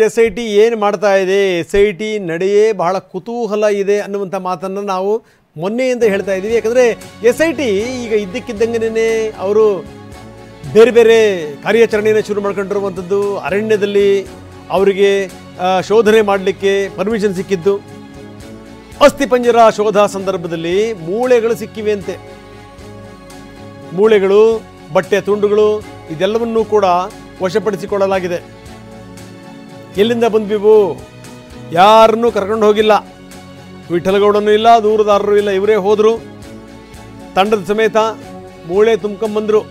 SIT ಏನು ಮಾಡ್ತಾ ಇದೆ, SIT ನಡೆಯೇ ಬಹಳ ಕುತೂಹಲ ಇದೆ ಅನ್ನುವಂಥ ಮಾತನ್ನು ನಾವು ಮೊನ್ನೆಯಿಂದ ಹೇಳ್ತಾ ಇದ್ದೀವಿ. ಯಾಕಂದರೆ SIT ಈಗ ಇದ್ದಕ್ಕಿದ್ದಂಗೆನೇ ಅವರು ಬೇರೆ ಬೇರೆ ಕಾರ್ಯಾಚರಣೆಯನ್ನು ಶುರು ಮಾಡ್ಕೊಂಡಿರುವಂಥದ್ದು. ಅರಣ್ಯದಲ್ಲಿ ಅವರಿಗೆ ಶೋಧನೆ ಮಾಡಲಿಕ್ಕೆ ಪರ್ಮಿಷನ್ ಸಿಕ್ಕಿದ್ದು. ಅಸ್ಥಿಪಂಜರ ಶೋಧ ಸಂದರ್ಭದಲ್ಲಿ ಮೂಳೆಗಳು ಸಿಕ್ಕಿವೆ ಅಂತೆ. ಮೂಳೆಗಳು, ಬಟ್ಟೆ ತುಂಡುಗಳು ಇದೆಲ್ಲವನ್ನೂ ಕೂಡ ವಶಪಡಿಸಿಕೊಳ್ಳಲಾಗಿದೆ. ಎಲ್ಲಿಂದ ಬಂದ್ವಿವು? ಯಾರನ್ನೂ ಕರ್ಕೊಂಡು ಹೋಗಿಲ್ಲ. ವಿಠಲಗೌಡನೂ ಇಲ್ಲ, ದೂರದಾರರು ಇಲ್ಲ, ಇವರೇ ಹೋದರು. ತಂಡದ ಸಮೇತ ಮೂಳೆ ತುಂಬ್ಕೊಂಬಂದರು.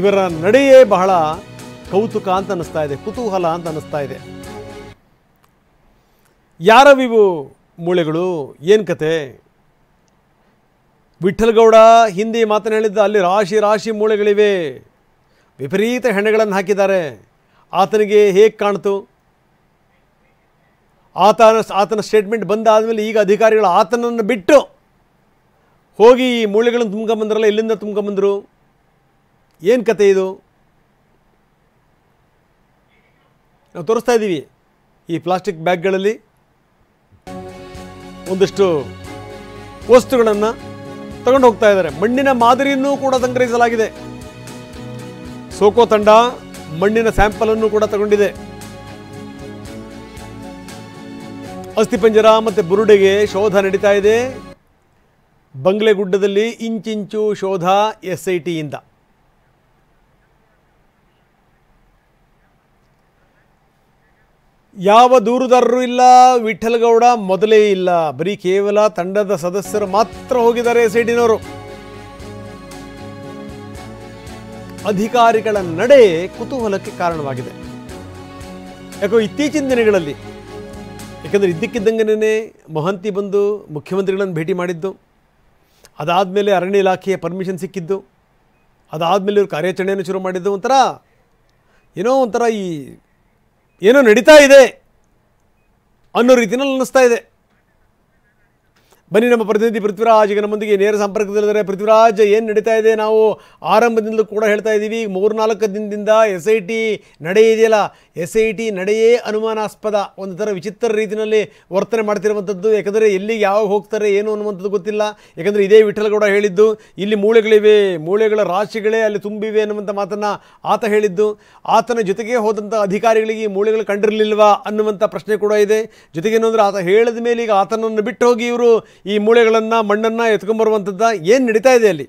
ಇವರ ನಡೆಯೇ ಬಹಳ ಕೌತುಕ ಅಂತ ಅನ್ನಿಸ್ತಾ ಇದೆ, ಕುತೂಹಲ ಅಂತ ಅನ್ನಿಸ್ತಾ ಇದೆ. ಯಾರವಿವು ಮೂಳೆಗಳು? ಏನು ಕತೆ? ವಿಠಲಗೌಡ ಹಿಂದಿ ಮಾತನ್ನು ಹೇಳಿದ್ದ, ಅಲ್ಲಿ ರಾಶಿ ರಾಶಿ ಮೂಳೆಗಳಿವೆ, ವಿಪರೀತ ಹೆಣೆಗಳನ್ನು ಹಾಕಿದ್ದಾರೆ. ಆತನಿಗೆ ಹೇಗೆ ಕಾಣ್ತು? ಆತನ ಸ್ಟೇಟ್ಮೆಂಟ್ ಬಂದಾದಮೇಲೆ ಈಗ ಅಧಿಕಾರಿಗಳು ಆತನನ್ನು ಬಿಟ್ಟು ಹೋಗಿ ಈ ಮೂಳೆಗಳನ್ನು ತುಂಬ್ಕೊಂಬಂದ್ರಲ್ಲ, ಎಲ್ಲಿಂದ ತುಂಬ್ಕೊಂಬಂದರು? ಏನು ಕತೆ ಇದು? ನಾವು ತೋರಿಸ್ತಾ ಇದ್ದೀವಿ. ಈ ಪ್ಲಾಸ್ಟಿಕ್ ಬ್ಯಾಗ್ಗಳಲ್ಲಿ ಒಂದಷ್ಟು ವಸ್ತುಗಳನ್ನು ತಗೊಂಡು ಹೋಗ್ತಾ ಇದ್ದಾರೆ. ಮಣ್ಣಿನ ಮಾದರಿಯನ್ನು ಕೂಡ ಸಂಗ್ರಹಿಸಲಾಗಿದೆ. ಸೋಕೋ ತಂಡ ಮಣ್ಣಿನ ಸ್ಯಾಂಪಲ್ ಅನ್ನು ಕೂಡ ತಗೊಂಡಿದೆ. ಅಸ್ಥಿಪಂಜರ ಮತ್ತು ಬುರುಡೆಗೆ ಶೋಧ ನಡೀತಾ ಇದೆ. ಬಂಗ್ಲೆಗುಡ್ಡದಲ್ಲಿ ಇಂಚಿಂಚು ಶೋಧ SIT ಇಂದ. ಯಾವ ದೂರುದಾರರು ಇಲ್ಲ, ವಿಠಲಗೌಡ ಮೊದಲೇ ಇಲ್ಲ, ಬರೀ ಕೇವಲ ತಂಡದ ಸದಸ್ಯರು ಮಾತ್ರ ಹೋಗಿದ್ದಾರೆ SITನವರು. ಅಧಿಕಾರಿಗಳ ನಡೆ ಕುತೂಹಲಕ್ಕೆ ಕಾರಣವಾಗಿದೆ. ಯಾಕೋ ಇತ್ತೀಚಿನ ದಿನಗಳಲ್ಲಿ, ಯಾಕಂದರೆ ಇದ್ದಕ್ಕಿದ್ದಂಗೆನೇ ಮೊಹಂತಿ ಬಂದು ಮುಖ್ಯಮಂತ್ರಿಗಳನ್ನು ಭೇಟಿ ಮಾಡಿದ್ದು, ಅದಾದಮೇಲೆ ಅರಣ್ಯ ಇಲಾಖೆಯ ಪರ್ಮಿಷನ್ ಸಿಕ್ಕಿದ್ದು, ಅದಾದಮೇಲೆ ಇವರು ಕಾರ್ಯಾಚರಣೆಯನ್ನು ಶುರು ಮಾಡಿದ್ದು, ಒಂಥರ ಏನೋ ನಡೀತಾ ಇದೆ ಅನ್ನೋ ರೀತಿಯಲ್ಲಿ ಅನ್ನಿಸ್ತಾ ಇದೆ. ಬನ್ನಿ, ನಮ್ಮ ಪ್ರತಿನಿಧಿ ಪೃಥ್ವಿರಾಜ್ ಈಗ ನಮ್ಮೊಂದಿಗೆ ನೇರ ಸಂಪರ್ಕದಲ್ಲಿದ್ದಾರೆ. ಪೃಥ್ವಿರಾಜ್, ಏನು ನಡೀತಾ ಇದೆ? ನಾವು ಆರಂಭದಿಂದಲೂ ಕೂಡ ಹೇಳ್ತಾ ಇದ್ದೀವಿ, 3-4 ದಿನದಿಂದ SIT ನಡೆ ಇದೆಯಲ್ಲ, SIT ನಡೆಯೇ ಅನುಮಾನಾಸ್ಪದ. ಒಂದು ಥರ ವಿಚಿತ್ರ ರೀತಿಯಲ್ಲಿ ವರ್ತನೆ ಮಾಡ್ತಿರುವಂಥದ್ದು. ಯಾಕಂದರೆ ಎಲ್ಲಿಗೆ ಯಾವಾಗ ಹೋಗ್ತಾರೆ ಏನು ಅನ್ನುವಂಥದ್ದು ಗೊತ್ತಿಲ್ಲ. ಯಾಕಂದರೆ ಇದೇ ವಿಠಲಗೌಡ ಹೇಳಿದ್ದು, ಇಲ್ಲಿ ಮೂಳೆಗಳಿವೆ, ಮೂಳೆಗಳ ರಾಶಿಗಳೇ ಅಲ್ಲಿ ತುಂಬಿವೆ ಅನ್ನುವಂಥ ಮಾತನ್ನು ಆತ ಹೇಳಿದ್ದು. ಆತನ ಜೊತೆಗೆ ಹೋದಂಥ ಅಧಿಕಾರಿಗಳಿಗೆ ಈ ಮೂಳೆಗಳು ಕಂಡಿರಲಿಲ್ವಾ ಅನ್ನುವಂಥ ಪ್ರಶ್ನೆ ಕೂಡ ಇದೆ. ಜೊತೆಗೇನು ಅಂದರೆ, ಆತ ಹೇಳಿದ ಮೇಲೆ ಈಗ ಆತನನ್ನು ಬಿಟ್ಟು ಹೋಗಿ ಇವರು ಈ ಮೂಳೆಗಳನ್ನು, ಮಣ್ಣನ್ನು ಎತ್ಕೊಂಡ್ಬರುವಂಥದ್ದು ಏನು ನಡೀತಾ ಇದೆ ಅಲ್ಲಿ?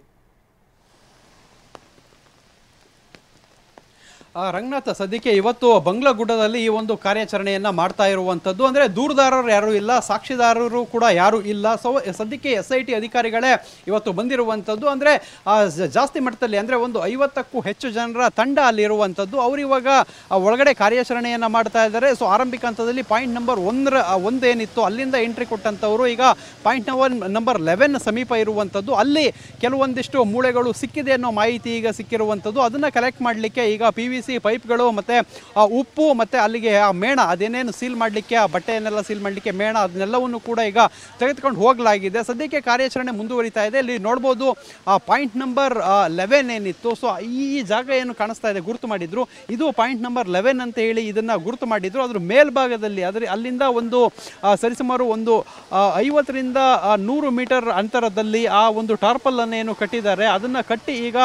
ರಂಗನಾಥ, ಸದ್ಯಕ್ಕೆ ಇವತ್ತು ಬಂಗ್ಲಗುಡ್ಡದಲ್ಲಿ ಈ ಒಂದು ಕಾರ್ಯಾಚರಣೆಯನ್ನು ಮಾಡ್ತಾ ಇರುವಂಥದ್ದು. ಅಂದರೆ ದೂರುದಾರರು ಯಾರೂ ಇಲ್ಲ, ಸಾಕ್ಷಿದಾರರು ಕೂಡ ಯಾರೂ ಇಲ್ಲ. ಸದ್ಯಕ್ಕೆ SIT ಅಧಿಕಾರಿಗಳೇ ಇವತ್ತು ಬಂದಿರುವಂಥದ್ದು. ಅಂದರೆ ಜಾಸ್ತಿ ಮಟ್ಟದಲ್ಲಿ, ಅಂದರೆ ಒಂದು 50ಕ್ಕೂ ಹೆಚ್ಚು ಜನರ ತಂಡ ಅಲ್ಲಿರುವಂಥದ್ದು. ಅವರು ಇವಾಗ ಒಳಗಡೆ ಕಾರ್ಯಾಚರಣೆಯನ್ನು ಮಾಡ್ತಾ ಇದ್ದಾರೆ. ಆರಂಭಿಕ ಹಂತದಲ್ಲಿ ಪಾಯಿಂಟ್ ನಂಬರ್ 1 ಏನಿತ್ತು ಅಲ್ಲಿಂದ ಎಂಟ್ರಿ ಕೊಟ್ಟಂಥವರು ಈಗ ಪಾಯಿಂಟ್ ನಂಬರ್ 11 ಸಮೀಪ ಇರುವಂಥದ್ದು. ಅಲ್ಲಿ ಕೆಲವೊಂದಿಷ್ಟು ಮೂಳೆಗಳು ಸಿಕ್ಕಿದೆ ಅನ್ನೋ ಮಾಹಿತಿ ಈಗ ಸಿಕ್ಕಿರುವಂಥದ್ದು. ಅದನ್ನು ಕಲೆಕ್ಟ್ ಮಾಡಲಿಕ್ಕೆ ಈಗ PVC ಪೈಪ್ಗಳು ಮತ್ತು ಉಪ್ಪು ಮತ್ತು ಅಲ್ಲಿಗೆ ಆ ಮೇಣ, ಅದೇನೇನು ಸೀಲ್ ಮಾಡಲಿಕ್ಕೆ, ಆ ಬಟ್ಟೆಯನ್ನೆಲ್ಲ ಸೀಲ್ ಮಾಡಲಿಕ್ಕೆ ಮೇಣ, ಅದನ್ನೆಲ್ಲವನ್ನು ಕೂಡ ಈಗ ತೆಗೆದುಕೊಂಡು ಹೋಗಲಾಗಿದೆ. ಸದ್ಯಕ್ಕೆ ಕಾರ್ಯಾಚರಣೆ ಮುಂದುವರಿತಾ ಇದೆ. ಇಲ್ಲಿ ನೋಡ್ಬೋದು ಆ ಪಾಯಿಂಟ್ ನಂಬರ್ 11 ಏನಿತ್ತು, ಈ ಜಾಗ ಏನು ಕಾಣಿಸ್ತಾ ಇದೆ, ಗುರುತು ಮಾಡಿದ್ರು, ಇದು ಪಾಯಿಂಟ್ ನಂಬರ್ 11 ಅಂತ ಹೇಳಿ ಇದನ್ನು ಗುರುತು ಮಾಡಿದ್ರು. ಅದ್ರ ಮೇಲ್ಭಾಗದಲ್ಲಿ ಅಲ್ಲಿಂದ ಒಂದು ಸರಿಸುಮಾರು ಒಂದು 50ರಿಂದ 100 ಮೀಟರ್ ಅಂತರದಲ್ಲಿ ಆ ಒಂದು ಟಾರ್ಪಲ್ ಅನ್ನೇನು ಕಟ್ಟಿದ್ದಾರೆ, ಅದನ್ನು ಕಟ್ಟಿ ಈಗ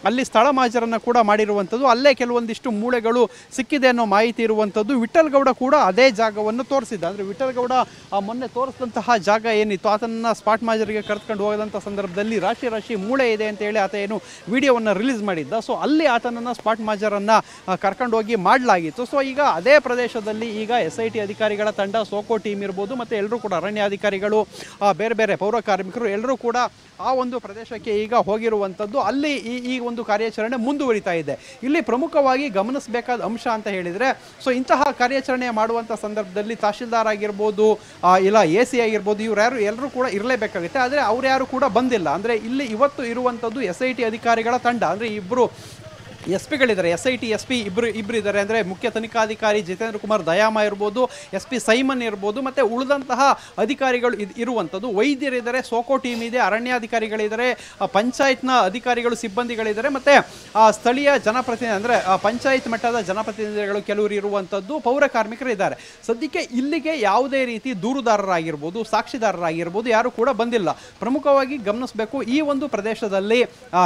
ಅಲ್ಲಿ ಸ್ಥಳ ಮಾಜರನ್ನು ಕೂಡ ಮಾಡಿರುವಂಥದ್ದು. ಅಲ್ಲೇ ಕೆಲವೊಂದಿಷ್ಟು ಮೂಳೆಗಳು ಸಿಕ್ಕಿದೆ ಅನ್ನೋ ಮಾಹಿತಿ ಇರುವಂಥದ್ದು. ವಿಠಲಗೌಡ ಕೂಡ ಅದೇ ಜಾಗವನ್ನು ತೋರಿಸಿದ್ದ. ಅಂದರೆ ವಿಠಲಗೌಡ ಮೊನ್ನೆ ತೋರಿಸಿದಂತಹ ಜಾಗ ಏನಿತ್ತು, ಆತನನ್ನು ಸ್ಪಾಟ್ ಮಾಜರಿಗೆ ಕರೆದುಕೊಂಡು ಹೋದಂಥ ಸಂದರ್ಭದಲ್ಲಿ ರಾಶಿ ರಾಶಿ ಮೂಳೆ ಇದೆ ಅಂತ ಹೇಳಿ ಆತ ಏನು ವಿಡಿಯೋವನ್ನು ರಿಲೀಸ್ ಮಾಡಿದ್ದ. ಅಲ್ಲಿ ಆತನನ್ನು ಸ್ಪಾಟ್ ಮಾಜರನ್ನು ಕರ್ಕೊಂಡು ಹೋಗಿ ಮಾಡಲಾಗಿತ್ತು. ಈಗ ಅದೇ ಪ್ರದೇಶದಲ್ಲಿ ಈಗ SIT ಅಧಿಕಾರಿಗಳ ತಂಡ, ಸೋಕೋ ಟೀಮ್ ಇರ್ಬೋದು, ಮತ್ತು ಎಲ್ಲರೂ ಕೂಡ ಅರಣ್ಯಾಧಿಕಾರಿಗಳು, ಬೇರೆ ಬೇರೆ ಪೌರ ಕಾರ್ಮಿಕರು ಎಲ್ಲರೂ ಕೂಡ ಆ ಒಂದು ಪ್ರದೇಶಕ್ಕೆ ಈಗ ಹೋಗಿರುವಂಥದ್ದು. ಅಲ್ಲಿ ಈ ಒಂದು ಕಾರ್ಯಾಚರಣೆ ಮುಂದುವರಿತಾ ಇದೆ. ಇಲ್ಲಿ ಪ್ರಮುಖವಾಗಿ ಗಮನಿಸಬೇಕಾದ ಅಂಶ ಅಂತ ಹೇಳಿದರೆ, ಇಂತಹ ಕಾರ್ಯಾಚರಣೆ ಮಾಡುವಂಥ ಸಂದರ್ಭದಲ್ಲಿ ತಹಶೀಲ್ದಾರ್ ಆಗಿರ್ಬೋದು, ಇಲ್ಲ AC ಆಗಿರ್ಬೋದು, ಎಲ್ಲರೂ ಕೂಡ ಇರಲೇಬೇಕಾಗುತ್ತೆ. ಆದರೆ ಅವ್ರು ಯಾರು ಕೂಡ ಬಂದಿಲ್ಲ. ಅಂದರೆ ಇಲ್ಲಿ ಇವತ್ತು ಇರುವಂಥದ್ದು SIT ಅಧಿಕಾರಿಗಳ ತಂಡ. ಅಂದರೆ ಇಬ್ಬರು SP ಗಳಿದ್ದಾರೆ, SIT SP ಇಬ್ರು ಇದ್ದಾರೆ. ಅಂದರೆ ಮುಖ್ಯ ತನಿಖಾಧಿಕಾರಿ ಜಿತೇಂದ್ರ ಕುಮಾರ್ ದಯಾಮ ಇರ್ಬೋದು, SP ಸೈಮನ್ ಇರ್ಬೋದು, ಮತ್ತು ಉಳಿದಂತಹ ಅಧಿಕಾರಿಗಳು ಇರುವಂಥದ್ದು. ವೈದ್ಯರಿದ್ದಾರೆ, ಸೋಕೋ ಟೀಮ್ ಇದೆ, ಅರಣ್ಯಾಧಿಕಾರಿಗಳಿದ್ದಾರೆ, ಪಂಚಾಯತ್ನ ಅಧಿಕಾರಿಗಳು ಸಿಬ್ಬಂದಿಗಳಿದ್ದಾರೆ, ಮತ್ತು ಸ್ಥಳೀಯ ಜನಪ್ರತಿನಿಧಿ ಅಂದರೆ ಪಂಚಾಯತ್ ಮಟ್ಟದ ಜನಪ್ರತಿನಿಧಿಗಳು ಕೆಲವರು ಇರುವಂಥದ್ದು, ಪೌರ ಕಾರ್ಮಿಕರು ಇದ್ದಾರೆ. ಸದ್ಯಕ್ಕೆ ಇಲ್ಲಿಗೆ ಯಾವುದೇ ರೀತಿ ದೂರುದಾರರಾಗಿರ್ಬೋದು, ಸಾಕ್ಷಿದಾರರಾಗಿರ್ಬೋದು ಯಾರು ಕೂಡ ಬಂದಿಲ್ಲ. ಪ್ರಮುಖವಾಗಿ ಗಮನಿಸಬೇಕು, ಈ ಒಂದು ಪ್ರದೇಶದಲ್ಲಿ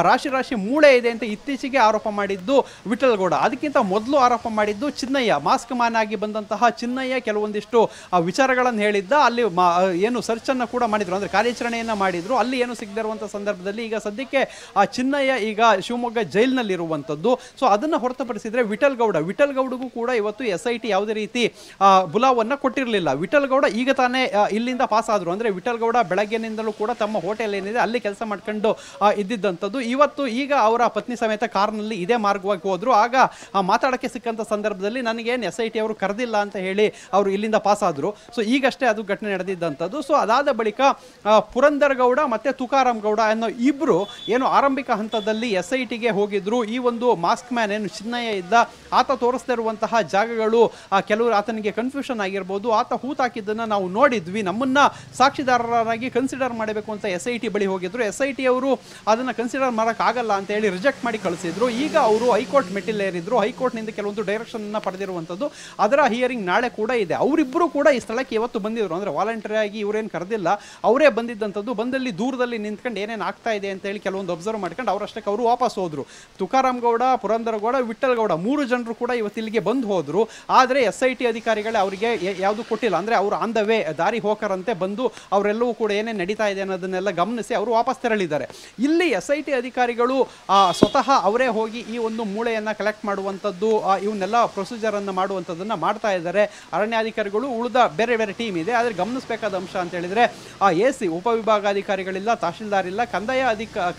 ರಾಶಿ ಮೂಳೆ ಇದೆ ಅಂತ ಇತ್ತೀಚೆಗೆ ಆರೋಪ ಮಾಡಿದ್ದು ವಿಠಲಗೌಡ. ಅದಕ್ಕಿಂತ ಮೊದಲು ಆರೋಪ ಮಾಡಿದ್ದು ಚಿನ್ನಯ್ಯ. ಮಾಸ್ಕ್ ಮ್ಯಾನ್ ಆಗಿ ಬಂದಂತಹ ಚಿನ್ನಯ್ಯ ಕೆಲವೊಂದಿಷ್ಟು ವಿಚಾರಗಳನ್ನು ಹೇಳಿದ್ದ. ಅಲ್ಲಿ ಏನು ಸರ್ಚ್ ಅನ್ನು ಕೂಡ ಮಾಡಿದ್ರು, ಅಂದ್ರೆ ಕಾರ್ಯಾಚರಣೆಯನ್ನ ಮಾಡಿದ್ರು. ಅಲ್ಲಿ ಏನು ಸಿಗದೇ ಇರುವಂತಹ ಸಂದರ್ಭದಲ್ಲಿ ಈಗ ಸದ್ಯಕ್ಕೆ ಆ ಚಿನ್ನಯ್ಯ ಈಗ ಶಿವಮೊಗ್ಗ ಜೈಲಿನಲ್ಲಿರುವಂಥದ್ದು. ಸೊ ಅದನ್ನು ಹೊರತುಪಡಿಸಿದ್ರೆ ವಿಠಲ್ಗೌಡಗೂ ಕೂಡ ಇವತ್ತು SIT ಯಾವುದೇ ರೀತಿ ಬುಲಾವನ್ನ ಕೊಟ್ಟಿರಲಿಲ್ಲ. ವಿಠಲ್ಗೌಡ ಈಗ ತಾನೇ ಇಲ್ಲಿಂದ ಪಾಸ್ ಆದ್ರು. ಅಂದ್ರೆ ವಿಠಲ್ಗೌಡ ಬೆಳಗ್ಗೆನಿಂದಲೂ ಕೂಡ ತಮ್ಮ ಹೋಟೆಲ್ ಏನಿದೆ ಅಲ್ಲಿ ಕೆಲಸ ಮಾಡ್ಕೊಂಡು ಇದ್ದಿದ್ದಂಥದ್ದು. ಈಗ ಅವರ ಪತ್ನಿ ಸಮೇತ ಕಾರ್ನಲ್ಲಿ ಇದೇ ಮಾರ್ಗವಾಗಿ ಹೋದ್ರು. ಆಗ ಮಾತಾಡಕ್ಕೆ ಸಿಕ್ಕಂತ ಸಂದರ್ಭದಲ್ಲಿ ನನಗೇನು SIT ಅವರು ಕರೆದಿಲ್ಲ ಅಂತ ಹೇಳಿ ಅವರು ಇಲ್ಲಿಂದ ಪಾಸ್ ಆದ್ರು. ಸೊ ಈಗಷ್ಟೇ ಅದು ಘಟನೆ ನಡೆದಿದ್ದಂಥದ್ದು. ಸೊ ಅದಾದ ಬಳಿಕ ಪುರಂದರ್ ಗೌಡ ಮತ್ತೆ ತುಕಾರಾಮ್ ಗೌಡ ಅನ್ನೋ ಇಬ್ರು ಏನು ಆರಂಭಿಕ ಹಂತದಲ್ಲಿ SITಗೆ ಹೋಗಿದ್ರು. ಈ ಒಂದು ಮಾಸ್ಕ್ ಮ್ಯಾನ್ ಏನು ಚಿನ್ನಯ್ಯ ಇದ್ದ, ಆತ ತೋರಿಸ್ತಾ ಇರುವಂತಹ ಜಾಗಗಳು ಕೆಲವರು ಆತನಿಗೆ ಕನ್ಫ್ಯೂಷನ್ ಆಗಿರ್ಬೋದು. ಆತ ಹೂತಾಕಿದ್ದನ್ನ ನಾವು ನೋಡಿದ್ವಿ, ನಮ್ಮನ್ನ ಸಾಕ್ಷಿದಾರರಾಗಿ ಕನ್ಸಿಡರ್ ಮಾಡಬೇಕು ಅಂತ SIT ಬಳಿ ಹೋಗಿದ್ರು. SIT ಅವರು ಅದನ್ನ ಕನ್ಸಿಡರ್ ಆಗಲ್ಲ ಅಂತ ಹೇಳಿ ರಿಜೆಕ್ಟ್ ಮಾಡಿ ಕಳಿಸಿದ್ರು. ಈಗ ಅವರು ಹೈಕೋರ್ಟ್ ಮೆಟ್ಟಿಲೇರಿದ್ರು. ಹೈಕೋರ್ಟ್ನಿಂದ ಕೆಲವೊಂದು ಡೈರೆಕ್ಷನ್ ಅನ್ನ ಪಡೆದಿರುವಂತದ್ದು. ಅದರ ಹಿಯರಿಂಗ್ ನಾಳೆ ಕೂಡ ಇದೆ. ಅವರಿಬ್ಬರು ಕೂಡ ಈ ಸ್ಥಳಕ್ಕೆ ಇವತ್ತು ಬಂದಿದ್ರು. ಅಂದ್ರೆ ವಾಲಂಟರಿ ಆಗಿ ಇವರೇನು ಕರೆದಿಲ್ಲ, ಅವರೇ ಬಂದಿದ್ದಂಥದ್ದು. ಬಂದಲ್ಲಿ ದೂರದಲ್ಲಿ ನಿಂತ್ಕೊಂಡು ಏನೇನು ಆಗ್ತಾ ಇದೆ ಅಂತ ಹೇಳಿ ಕೆಲವೊಂದು ಅಬ್ಸರ್ವ್ ಮಾಡ್ಕೊಂಡು ಅವರಷ್ಟಕ್ಕೆ ಅವರು ವಾಪಸ್ ಹೋದ್ರು. ತುಕಾರಾಮ್ ಗೌಡ, ಪುರಂದರ ಗೌಡ, ವಿಠಲ್ ಗೌಡ 3 ಜನರು ಕೂಡ ಇವತ್ತು ಇಲ್ಲಿಗೆ ಬಂದು ಹೋದ್ರು. ಆದರೆ SIT ಅಧಿಕಾರಿಗಳೇ ಅವರಿಗೆ ಯಾವುದು ಕೊಟ್ಟಿಲ್ಲ. ಅಂದ್ರೆ ಅವರು ಆನ್ ದ ವೇ ದಾರಿ ಹೋಕರಂತೆ ಬಂದು ಅವರೆಲ್ಲವೂ ಕೂಡ ಏನೇನು ನಡೀತಾ ಇದೆ ಅನ್ನೋದನ್ನೆಲ್ಲ ಗಮನಿಸಿ ಅವರು ವಾಪಸ್ ತೆರಳಿದ್ದಾರೆ. ಇಲ್ಲಿ SIT ಅಧಿಕಾರಿಗಳು ಸ್ವತಃ ಅವರೇ ಹೋಗಿ ಈ ಒಂದು ಮೂಳೆಯನ್ನ ಕಲೆಕ್ಟ್ ಮಾಡುವಂಥದ್ದು, ಇವನ್ನೆಲ್ಲ ಪ್ರೊಸೀಜರ್ ಅನ್ನು ಮಾಡುವಂಥದ್ದನ್ನ ಮಾಡ್ತಾ ಇದ್ದಾರೆ. ಅರಣ್ಯಾಧಿಕಾರಿಗಳು ಉಳಿದ ಬೇರೆ ಬೇರೆ ಟೀಮ್ ಇದೆ. ಆದರೆ ಗಮನಿಸಬೇಕಾದ ಅಂಶ ಅಂತ ಹೇಳಿದ್ರೆ AC ಉಪವಿಭಾಗಾಧಿಕಾರಿಗಳಿಲ್ಲ, ತಹಶೀಲ್ದಾರ್ ಇಲ್ಲ,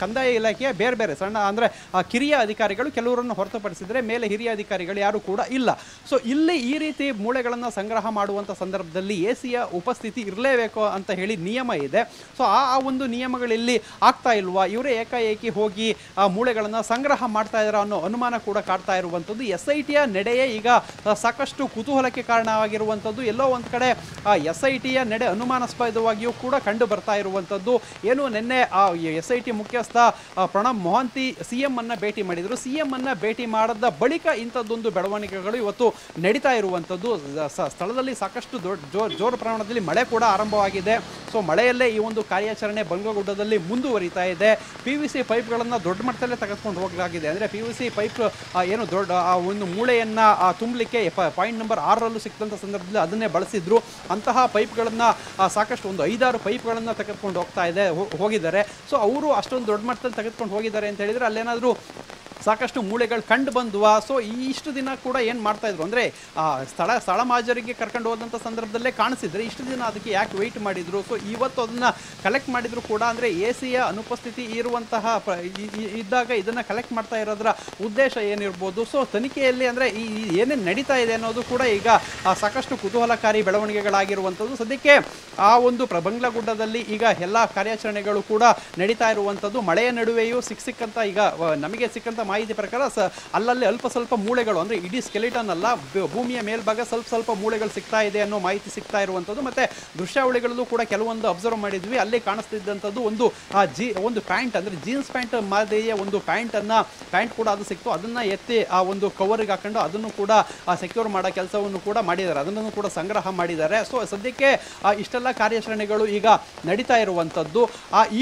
ಕಂದಾಯ ಇಲಾಖೆಯ ಬೇರೆ ಬೇರೆ ಸಣ್ಣ ಅಂದ್ರೆ ಕಿರಿಯ ಅಧಿಕಾರಿಗಳು ಕೆಲವರನ್ನು ಹೊರತುಪಡಿಸಿದ್ರೆ ಮೇಲೆ ಹಿರಿಯ ಅಧಿಕಾರಿಗಳು ಯಾರು ಕೂಡ ಇಲ್ಲ. ಸೊ ಇಲ್ಲಿ ಈ ರೀತಿ ಮೂಳೆಗಳನ್ನು ಸಂಗ್ರಹ ಮಾಡುವಂಥ ಸಂದರ್ಭದಲ್ಲಿ ACಯ ಉಪಸ್ಥಿತಿ ಇರಲೇಬೇಕು ಅಂತ ಹೇಳಿ ನಿಯಮ ಇದೆ. ಸೊ ಆ ಒಂದು ನಿಯಮಗಳಲ್ಲಿ ಆಗ್ತಾ ಇಲ್ವಾ, ಇವರೇ ಏಕಾಏಕಿ ಹೋಗಿ ಆ ಮೂಳೆಗಳನ್ನು ಸಂಗ್ರಹ ಮಾಡ್ತಾ ಇದ್ದಾರೆ ಅನ್ನೋ ಅನುಮಾನ ಕೂಡ ಕಾಡ್ತಾ ಇರುವಂಥದ್ದು. SITಯ ನಡೆಯೇ ಈಗ ಸಾಕಷ್ಟು ಕುತೂಹಲಕ್ಕೆ ಕಾರಣವಾಗಿರುವಂಥದ್ದು. ಎಲ್ಲೋ ಒಂದು ಕಡೆ SITಯ ನಡೆ ಅನುಮಾನಾಸ್ಪದವಾಗಿಯೂ ಕೂಡ ಕಂಡು ಬರ್ತಾ ಇರುವಂಥದ್ದು. ಏನು ನಿನ್ನೆ SIT ಮುಖ್ಯಸ್ಥ ಪ್ರಣಬ್ ಮೊಹಾಂತಿ CM ಅನ್ನ ಭೇಟಿ ಮಾಡಿದ್ರು. CM ಅನ್ನ ಭೇಟಿ ಮಾಡಿದ ಬಳಿಕ ಇಂಥದ್ದೊಂದು ಬೆಳವಣಿಗೆಗಳು ಇವತ್ತು ನಡೀತಾ ಇರುವಂಥದ್ದು. ಸ್ಥಳದಲ್ಲಿ ಸಾಕಷ್ಟು ಜೋರು ಪ್ರಮಾಣದಲ್ಲಿ ಮಳೆ ಕೂಡ ಆರಂಭವಾಗಿದೆ. ಸೊ ಮಳೆಯಲ್ಲೇ ಈ ಒಂದು ಕಾರ್ಯಾಚರಣೆ ಬಂಗ್ಲಗುಡ್ಡದಲ್ಲಿ ಮುಂದುವರಿತಾ ಇದೆ. PVC ಪೈಪ್ಗಳನ್ನು ದೊಡ್ಡ ಮಟ್ಟದಲ್ಲೇ ತೆಗೆದುಕೊಂಡು ಹೋಗಲಾಗಿದೆ. ಅಂದರೆ PVC ಪೈಪ್ ಏನು ದೊಡ್ಡ ಒಂದು ಮೂಳೆಯನ್ನ ತುಂಬಲಿಕ್ಕೆ ಪಾಯಿಂಟ್ ನಂಬರ್ 6ರಲ್ಲೂ ಸಿಕ್ಕಿದಂಥ ಸಂದರ್ಭದಲ್ಲಿ ಅದನ್ನೇ ಬಳಸಿದ್ರು. ಅಂತಹ ಪೈಪ್ಗಳನ್ನು ಸಾಕಷ್ಟು ಒಂದು 5-6 ಪೈಪ್ಗಳನ್ನು ತೆಗೆದುಕೊಂಡು ಹೋಗಿದ್ದಾರೆ. ಸೊ ಅವರು ಅಷ್ಟೊಂದು ದೊಡ್ಡ ಮಟ್ಟದಲ್ಲಿ ತೆಗೆದುಕೊಂಡು ಹೋಗಿದ್ದಾರೆ ಅಂತ ಹೇಳಿದರೆ ಅಲ್ಲೇನಾದರೂ ಸಾಕಷ್ಟು ಮೂಳೆಗಳು ಕಂಡು ಬಂದ್ವಾ. ಸೊ ಇಷ್ಟು ದಿನ ಕೂಡ ಏನು ಮಾಡ್ತಾ ಇದ್ರು ಅಂದರೆ ಸ್ಥಳ ಮಾಜರಿಗೆ ಕರ್ಕೊಂಡು ಹೋದಂಥ ಸಂದರ್ಭದಲ್ಲೇ ಕಾಣಿಸಿದ್ರೆ ಇಷ್ಟು ದಿನ ಅದಕ್ಕೆ ಯಾಕೆ ವೆಯ್ಟ್ ಮಾಡಿದ್ರು. ಸೊ ಇವತ್ತು ಅದನ್ನು ಕಲೆಕ್ಟ್ ಮಾಡಿದ್ರು ಕೂಡ ಅಂದರೆ ACಯ ಅನುಪಸ್ಥಿತಿ ಇರುವಂತಹ ಇದ್ದಾಗ ಇದನ್ನು ಕಲೆಕ್ಟ್ ಮಾಡ್ತಾ ಇರೋದ್ರ ಉದ್ದೇಶ ಏನಿರ್ಬೋದು. ಸೊ ತನಿಖೆಯಲ್ಲಿ ಅಂದರೆ ಈ ಏನೇನು ನಡೀತಾ ಇದೆ ಅನ್ನೋದು ಕೂಡ ಈಗ ಸಾಕಷ್ಟು ಕುತೂಹಲಕಾರಿ ಬೆಳವಣಿಗೆಗಳಾಗಿರುವಂಥದ್ದು. ಸದ್ಯಕ್ಕೆ ಆ ಒಂದು ಬಂಗ್ಲಗುಡ್ಡದಲ್ಲಿ ಈಗ ಎಲ್ಲ ಕಾರ್ಯಾಚರಣೆಗಳು ಕೂಡ ನಡೀತಾ ಇರುವಂಥದ್ದು. ಮಳೆಯ ನಡುವೆಯೂ ಸಿಕ್ಕಂತ ಈಗ ನಮಗೆ ಸಿಕ್ಕಂತ ಮಾಹಿತಿ ಪ್ರಕಾರ ಅಲ್ಲಲ್ಲಿ ಅಲ್ಪ ಸ್ವಲ್ಪ ಮೂಳೆಗಳು ಅಂದರೆ ಇಡೀ ಸ್ಕೆಲಿಟನ್ ಅಲ್ಲ, ಭೂಮಿಯ ಮೇಲ್ಭಾಗ ಸ್ವಲ್ಪ ಮೂಳೆಗಳು ಸಿಗ್ತಾ ಇದೆ ಅನ್ನೋ ಮಾಹಿತಿ ಸಿಗ್ತಾ ಇರುವಂಥದ್ದು. ಮತ್ತೆ ದೃಶ್ಯಾವಳಿಗಳಲ್ಲೂ ಕೂಡ ಕೆಲವೊಂದು ಅಬ್ಸರ್ವ್ ಮಾಡಿದ್ವಿ. ಅಲ್ಲಿ ಕಾಣಿಸ್ತಿದ್ದಂಥದ್ದು ಒಂದು ಪ್ಯಾಂಟ್ ಅಂದರೆ ಜೀನ್ಸ್ ಪ್ಯಾಂಟ್ ಮಾದರಿಯ ಒಂದು ಪ್ಯಾಂಟ್ ಕೂಡ ಅದು ಸಿಕ್ತು. ಅದನ್ನ ಎತ್ತಿ ಆ ಒಂದು ಕವರ್ಗೆ ಹಾಕೊಂಡು ಅದನ್ನು ಕೂಡ ಸೆಕ್ಯೂರ್ ಮಾಡೋ ಕೆಲಸವನ್ನು ಕೂಡ ಮಾಡಿದ್ದಾರೆ, ಅದನ್ನು ಕೂಡ ಸಂಗ್ರಹ ಮಾಡಿದ್ದಾರೆ. ಸೊ ಸದ್ಯಕ್ಕೆ ಇಷ್ಟೆಲ್ಲ ಕಾರ್ಯಾಚರಣೆಗಳು ಈಗ ನಡೀತಾ ಇರುವಂಥದ್ದು.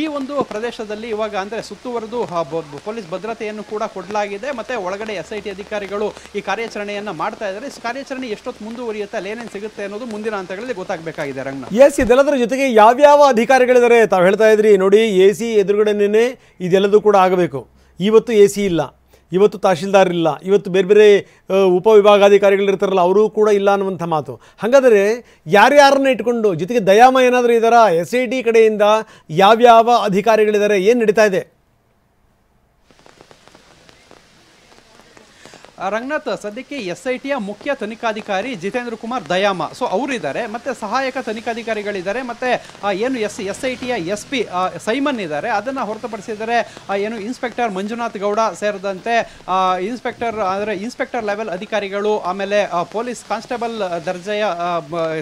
ಈ ಒಂದು ಪ್ರದೇಶದಲ್ಲಿ ಇವಾಗ ಅಂದರೆ ಸುತ್ತುವರೆದು ಪೊಲೀಸ್ ಭದ್ರತೆಯನ್ನು ಕೂಡ ಕೊಡಲಾಗಿದೆ. ಮತ್ತೆ ಒಳಗಡೆ SIT ಅಧಿಕಾರಿಗಳು ಈ ಕಾರ್ಯಾಚರಣೆಯನ್ನ ಮಾಡ್ತಾ ಇದ್ದಾರೆ. ಕಾರ್ಯಾಚರಣೆ ಎಷ್ಟೊತ್ತು ಮುಂದುವರಿಯುತ್ತೆ, ಅಲ್ಲಿ ಏನೇನು ಸಿಗುತ್ತೆ ಅನ್ನೋದು ಮುಂದಿನ ಹಂತಗಳಲ್ಲಿ ಗೊತ್ತಾಗಬೇಕಾಗಿದೆ. ರಂಗ ಇದೆಲ್ಲದರ ಜೊತೆಗೆ ಯಾವ್ಯಾವ ಅಧಿಕಾರಿಗಳಿದ್ದಾರೆ ತಾವು ಹೇಳ್ತಾ ಇದ್ರಿ ನೋಡಿ, AC ಎದುರುಗಡೆನೇ ಇದೆಲ್ಲದೂ ಕೂಡ ಆಗಬೇಕು. ಇವತ್ತು AC ಇಲ್ಲ, ಇವತ್ತು ತಹಶೀಲ್ದಾರ್ ಇಲ್ಲ, ಇವತ್ತು ಬೇರೆ ಬೇರೆ ಉಪವಿಭಾಗಾಧಿಕಾರಿಗಳಿರ್ತಾರಲ್ಲ ಅವರು ಕೂಡ ಇಲ್ಲ ಅನ್ನುವಂಥ ಮಾತು. ಹಾಗಾದರೆ ಯಾರ್ಯಾರನ್ನ ಇಟ್ಕೊಂಡು ಜೊತೆಗೆ ದಯಾಮ ಏನಾದರೂ ಇದ್ದಾರಾ? SIT ಕಡೆಯಿಂದ ಯಾವ್ಯಾವ ಅಧಿಕಾರಿಗಳಿದ್ದಾರೆ, ಏನು ನಡೀತಾ ಇದೆ? ರಂಗನಾಥ್, ಸದ್ಯಕ್ಕೆ SITಯ ಮುಖ್ಯ ತನಿಖಾಧಿಕಾರಿ ಜಿತೇಂದ್ರ ಕುಮಾರ್ ದಯಾಮ, ಸೊ ಅವರಿದ್ದಾರೆ, ಮತ್ತೆ ಸಹಾಯಕ ತನಿಖಾಧಿಕಾರಿಗಳಿದ್ದಾರೆ, ಮತ್ತೆ ಏನು SITಯ SP ಸೈಮನ್ ಇದ್ದಾರೆ. ಅದನ್ನ ಹೊರತುಪಡಿಸಿದರೆ ಏನು ಇನ್ಸ್ಪೆಕ್ಟರ್ ಮಂಜುನಾಥ್ ಗೌಡ ಸೇರಿದಂತೆ ಇನ್ಸ್ಪೆಕ್ಟರ್ ಲೆವೆಲ್ ಅಧಿಕಾರಿಗಳು, ಆಮೇಲೆ ಪೊಲೀಸ್ ಕಾನ್ಸ್ಟೇಬಲ್ ದರ್ಜೆಯ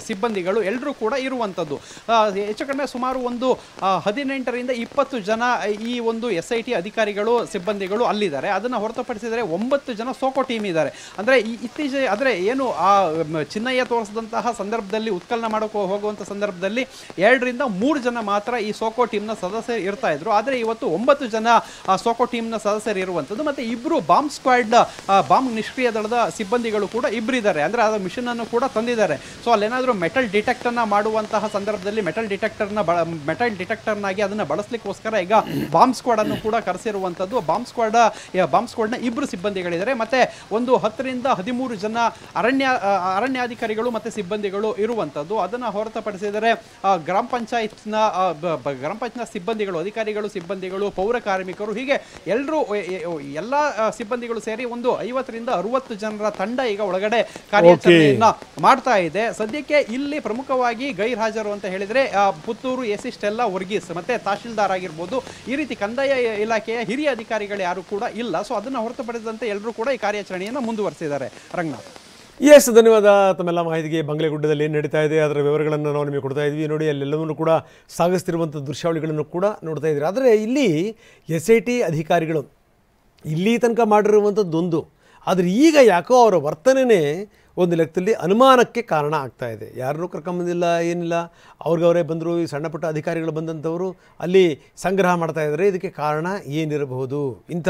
ಸಿಬ್ಬಂದಿಗಳು ಎಲ್ಲರೂ ಕೂಡ ಇರುವಂಥದ್ದು. ಹೆಚ್ಚು ಕಡಿಮೆ ಸುಮಾರು ಒಂದು 18ರಿಂದ 20 ಜನ ಈ ಒಂದು SIT ಅಧಿಕಾರಿಗಳು ಸಿಬ್ಬಂದಿಗಳು ಅಲ್ಲಿದ್ದಾರೆ. ಅದನ್ನು ಹೊರತುಪಡಿಸಿದರೆ 9 ಜನ ಸೋಕೋ ಟೀಮ್ ಇದ್ದಾರೆ. ಅಂದರೆ ಇತ್ತೀಚೆಗೆ ಅಂದರೆ ಏನು ಆ ಚಿನ್ನಯ್ಯ ತೋರಿಸಿದಂತಹ ಸಂದರ್ಭದಲ್ಲಿ ಉತ್ಕಲನ ಮಾಡೋಕೆ ಹೋಗುವಂಥ ಸಂದರ್ಭದಲ್ಲಿ 2ರಿಂದ 3 ಜನ ಮಾತ್ರ ಈ ಸೋಕೋ ಟೀಮ್ನ ಸದಸ್ಯರು ಇರ್ತಾ ಇದ್ರು. ಆದರೆ ಇವತ್ತು 9 ಜನ ಸೋಕೋ ಟೀಮ್ನ ಸದಸ್ಯರು ಇರುವಂಥದ್ದು. ಮತ್ತು ಇಬ್ಬರು ಬಾಂಬ್ ಸ್ಕ್ವಾಡ್ ಬಾಂಬ್ ನಿಷ್ಕ್ರಿಯ ದಳದ ಸಿಬ್ಬಂದಿಗಳು ಕೂಡ ಇಬ್ಬರಿದ್ದಾರೆ. ಅಂದರೆ ಅದರ ಮಿಷನ್ ಅನ್ನು ಕೂಡ ತಂದಿದ್ದಾರೆ. ಸೊ ಅಲ್ಲೇನಾದರೂ ಮೆಟಲ್ ಡಿಟೆಕ್ಟರ್ನ ಮಾಡುವಂತಹ ಸಂದರ್ಭದಲ್ಲಿ ಮೆಟಲ್ ಡಿಟೆಕ್ಟರ್ನಾಗಿ ಅದನ್ನು ಬಳಸಲಿಕ್ಕೋಸ್ಕರ ಈಗ ಬಾಂಬ್ ಸ್ಕ್ವಾಡ್ ಅನ್ನು ಕೂಡ ಕರೆಸಿರುವಂಥದ್ದು. ಬಾಂಬ್ ಸ್ಕ್ವಾಡ್ನ ಇಬ್ಬರು ಸಿಬ್ಬಂದಿಗಳಿದ್ದಾರೆ. ಮತ್ತೆ ಒಂದು 10ರಿಂದ 13 ಜನ ಅರಣ್ಯಾಧಿಕಾರಿಗಳು ಮತ್ತೆ ಸಿಬ್ಬಂದಿಗಳು ಇರುವಂಥದ್ದು. ಅದನ್ನು ಹೊರತುಪಡಿಸಿದರೆ ಗ್ರಾಮ ಪಂಚಾಯತ್ನ ಸಿಬ್ಬಂದಿಗಳು, ಅಧಿಕಾರಿಗಳು, ಸಿಬ್ಬಂದಿಗಳು, ಪೌರ ಕಾರ್ಮಿಕರು, ಹೀಗೆ ಎಲ್ಲ ಸಿಬ್ಬಂದಿಗಳು ಸೇರಿ ಒಂದು 50ರಿಂದ 60 ಜನರ ತಂಡ ಈಗ ಒಳಗಡೆ ಕಾರ್ಯಾಚರಣೆಯನ್ನ ಮಾಡ್ತಾ ಇದೆ. ಸದ್ಯಕ್ಕೆ ಇಲ್ಲಿ ಪ್ರಮುಖವಾಗಿ ಗೈರ್ಹಾಜರು ಅಂತ ಹೇಳಿದ್ರೆ ಪುತ್ತೂರು AC ಸ್ಟೆಲ್ಲಾ ವರ್ಗೀಸ್ ಮತ್ತೆ ತಹಶೀಲ್ದಾರ್ ಆಗಿರ್ಬೋದು, ಈ ರೀತಿ ಕಂದಾಯ ಇಲಾಖೆಯ ಹಿರಿಯ ಅಧಿಕಾರಿಗಳು ಯಾರು ಕೂಡ ಇಲ್ಲ. ಸೊ ಅದನ್ನು ಹೊರತುಪಡಿಸಿದಂತೆ ಎಲ್ಲರೂ ಕೂಡ ಈ ಕಾರ್ಯಾಚರಣೆಯನ್ನು ಮುಂದುವರಿಸಿದ್ದಾರೆ. ರಂಗನಾಥ್, ಎಸ್, ಧನ್ಯವಾದ. ತಮ್ಮೆಲ್ಲ ಮಾಹಿತಿಗೆ. ಬಂಗ್ಲೆಗುಡ್ಡದಲ್ಲಿ ಏನು ನಡೀತಾ ಇದೆ ಅದರ ವಿವರಗಳನ್ನು ನಾವು ನಿಮಗೆ ಕೊಡ್ತಾ ಇದ್ವಿ. ನೋಡಿ, ಅಲ್ಲೆಲ್ಲವನ್ನೂ ಕೂಡ ಸಾಗಿಸ್ತಿರುವಂಥ ದೃಶ್ಯಾವಳಿಗಳನ್ನು ಕೂಡ ನೋಡ್ತಾ ಇದ್ದೀರಿ. ಆದರೆ ಇಲ್ಲಿ SIT ಅಧಿಕಾರಿಗಳು ಇಲ್ಲಿ ತನಕ ಮಾಡಿರುವಂಥದ್ದೊಂದು, ಆದರೆ ಈಗ ಯಾಕೋ ಅವರ ವರ್ತನೆಯೇ ಒಂದು ಲೆಕ್ಕದಲ್ಲಿ ಅನುಮಾನಕ್ಕೆ ಕಾರಣ ಆಗ್ತಾ ಇದೆ. ಯಾರನ್ನೂ ಕರ್ಕೊಂಬಂದಿಲ್ಲ, ಏನಿಲ್ಲ, ಅವ್ರಿಗವರೇ ಬಂದರು. ಈ ಸಣ್ಣ ಪುಟ್ಟ ಅಧಿಕಾರಿಗಳು ಬಂದಂಥವರು ಅಲ್ಲಿ ಸಂಗ್ರಹ ಮಾಡ್ತಾ ಇದ್ದಾರೆ. ಇದಕ್ಕೆ ಕಾರಣ ಏನಿರಬಹುದು? ಇಂಥ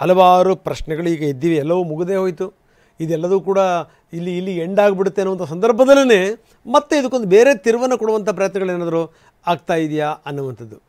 ಹಲವಾರು ಪ್ರಶ್ನೆಗಳು ಈಗ ಎದ್ದಿವೆ. ಎಲ್ಲವೂ ಮುಗದೇ ಹೋಯಿತು. ಇದೆಲ್ಲದೂ ಕೂಡ ಇಲ್ಲಿ ಎಂಡ್ ಆಗಿಬಿಡುತ್ತೆ ಅನ್ನುವಂಥ ಸಂದರ್ಭದಲ್ಲೇ ಮತ್ತೆ ಇದಕ್ಕೊಂದು ಬೇರೆ ತಿರುವನ್ನು ಕೊಡುವಂಥ ಪ್ರಯತ್ನಗಳೇನಾದರೂ ಆಗ್ತಾ ಇದೆಯಾ ಅನ್ನುವಂಥದ್ದು.